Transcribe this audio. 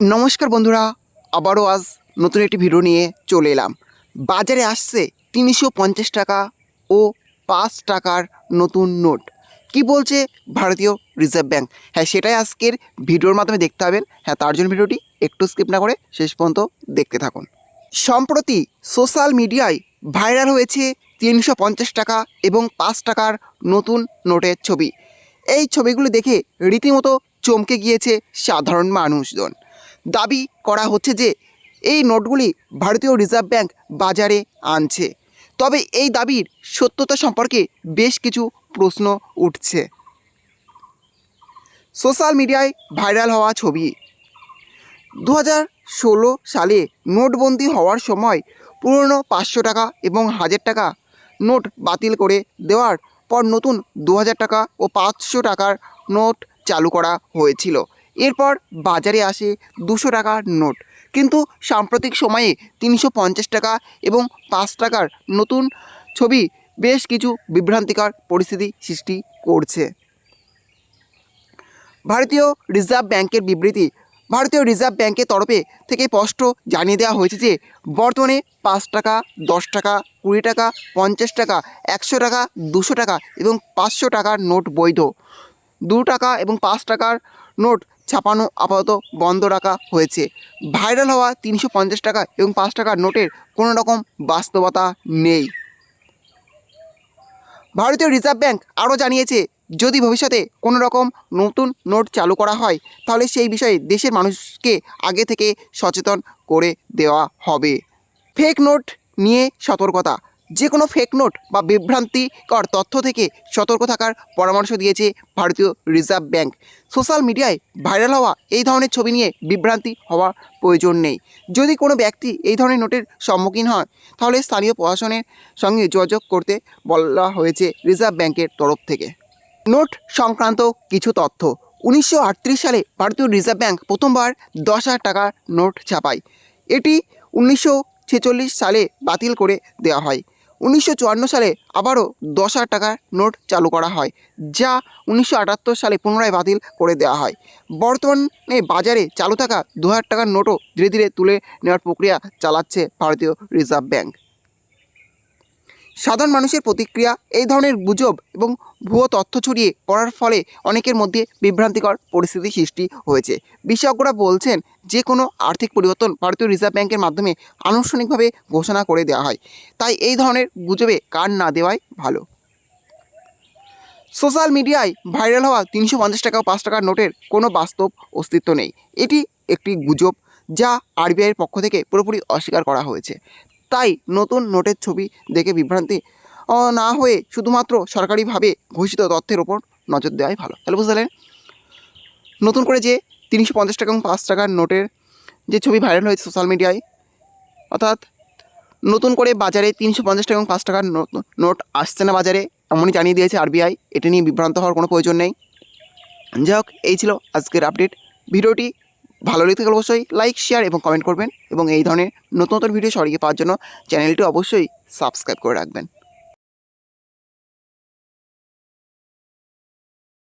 নমস্কার বন্ধুরা, আবারও আজ নতুন একটি ভিডিও নিয়ে চলে এলাম। বাজারে আসছে ৩৫০ টাকা ও ৫ টাকার নতুন নোট। কি বলছে ভারতীয় রিজার্ভ ব্যাঙ্ক? হ্যাঁ, সেটাই আজকের ভিডিওর মাধ্যমে দেখতে পাবেন। হ্যাঁ, তার জন্য ভিডিওটি একটু স্কিপ না করে শেষ পর্যন্ত দেখতে থাকুন। সম্প্রতি সোশ্যাল মিডিয়ায় ভাইরাল হয়েছে ৩৫০ টাকা এবং ৫ টাকার নতুন নোটের ছবি। এই ছবিগুলো দেখে রীতিমতো চমকে গিয়েছে সাধারণ মানুষজন। দাবি করা হচ্ছে যে এই নোটগুলি ভারতীয় রিজার্ভ ব্যাঙ্ক বাজারে আনছে। তবে এই দাবির সত্যতা সম্পর্কে বেশ কিছু প্রশ্ন উঠছে। সোশ্যাল মিডিয়ায় ভাইরাল হওয়া ছবি। 2016 সালে নোটবন্দি হওয়ার সময় পুরনো 500 টাকা এবং 1000 টাকা নোট বাতিল করে দেওয়ার পর নতুন 2000 টাকা ও 500 টাকার নোট চালু করা হয়েছিল। এরপর বাজারে আসে 200 টাকার নোট। কিন্তু সাম্প্রতিক সময়ে 350 টাকা এবং 5 টাকার নতুন ছবি বেশ কিছু বিভ্রান্তিকর পরিস্থিতি সৃষ্টি করছে। ভারতীয় রিজার্ভ ব্যাঙ্কের বিবৃতি। ভারতীয় রিজার্ভ ব্যাঙ্কের তরফে থেকে স্পষ্ট জানিয়ে দেওয়া হয়েছে যে বর্তমানে 5 টাকা, 10 টাকা, 20 টাকা, 50 টাকা, 100 টাকা, 200 টাকা এবং 500 টাকার নোট বৈধ। 2 টাকা এবং 5 টাকার নোট ছাপানো আপাতত বন্ধ রাখা হয়েছে। ভাইরাল হওয়া 350 টাকা এবং 5 টাকার নোটের কোনো রকম বাস্তবতা নেই। ভারতীয় রিজার্ভ ব্যাঙ্ক আরও জানিয়েছে, যদি ভবিষ্যতে কোনো রকম নতুন নোট চালু করা হয় তাহলে সেই বিষয়ে দেশের মানুষকে আগে থেকে সচেতন করে দেওয়া হবে। ফেক নোট নিয়ে সতর্কতা। যে কোনো ফেক নোট বা বিভ্রান্তিকর তথ্য থেকে সতর্ক থাকার পরামর্শ দিয়েছে ভারতীয় রিজার্ভ ব্যাঙ্ক। সোশ্যাল মিডিয়ায় ভাইরাল হওয়া এই ধরনের ছবি নিয়ে বিভ্রান্তি হওয়ার প্রয়োজন নেই। যদি কোনো ব্যক্তি এই ধরনের নোটের সম্মুখীন হয় তাহলে স্থানীয় প্রশাসনের সঙ্গে যোগাযোগ করতে বলা হয়েছে রিজার্ভ ব্যাঙ্কের তরফ থেকে। নোট সংক্রান্ত কিছু তথ্য। 1938 সালে ভারতীয় রিজার্ভ ব্যাঙ্ক প্রথমবার 10,000 টাকার নোট ছাপায়। এটি 1946 সালে বাতিল করে দেওয়া হয়। 1954 সালে আবারও 10,000 টাকার নোট চালু করা হয়, যা 1978 সালে পুনরায় বাতিল করে দেওয়া হয়। বর্তমানে বাজারে চালু থাকা 2,000 টাকার নোটও ধীরে ধীরে তুলে নেওয়ার প্রক্রিয়া চালাচ্ছে ভারতীয় রিজার্ভ ব্যাঙ্ক। সাধারণ মানুষের প্রতিক্রিয়া। এই ধরনের গুজব এবং ভুয়ো তথ্য ছড়িয়ে পড়ার ফলে অনেকের মধ্যে বিভ্রান্তিকর পরিস্থিতি সৃষ্টি হয়েছে। বিশেষজ্ঞরা বলছেন, যে কোনো আর্থিক পরিবর্তন ভারতীয় রিজার্ভ ব্যাঙ্কের মাধ্যমে আনুষ্ঠানিকভাবে ঘোষণা করে দেওয়া হয়, তাই এই ধরনের গুজবে কান না দেওয়াই ভালো। সোশ্যাল মিডিয়ায় ভাইরাল হওয়া 350 টাকা ও 5 টাকার নোটের কোনো বাস্তব অস্তিত্ব নেই। এটি একটি গুজব যা আরবিআইয়ের পক্ষ থেকে পুরোপুরি অস্বীকার করা হয়েছে। তাই নতুন নোটের ছবি দেখে বিভ্রান্তি না হয়ে শুধুমাত্র সরকারিভাবে ঘোষিত তথ্যের ওপর নজর দেওয়াই ভালো। তাহলে বুঝলেন, নতুন করে যে 350 টাকা এবং 5 টাকার নোটের যে ছবি ভাইরাল হয়েছে সোশ্যাল মিডিয়ায়, অর্থাৎ নতুন করে বাজারে 350 টাকা এবং 5 টাকার নোট আসছে না বাজারে, এমনই জানিয়ে দিয়েছে আরবিআই। এটা নিয়ে বিভ্রান্ত হওয়ার কোনো প্রয়োজন নেই। যাই হোক, এই ছিল আজকের আপডেট। ভিডিওটি ভালো লেগে থাকলে অবশ্যই লাইক, শেয়ার এবং কমেন্ট করবেন এবং এই ধরনের নতুন নতুন ভিডিও সরিয়ে পাওয়ার জন্য চ্যানেলটি অবশ্যই সাবস্ক্রাইব করে রাখবেন।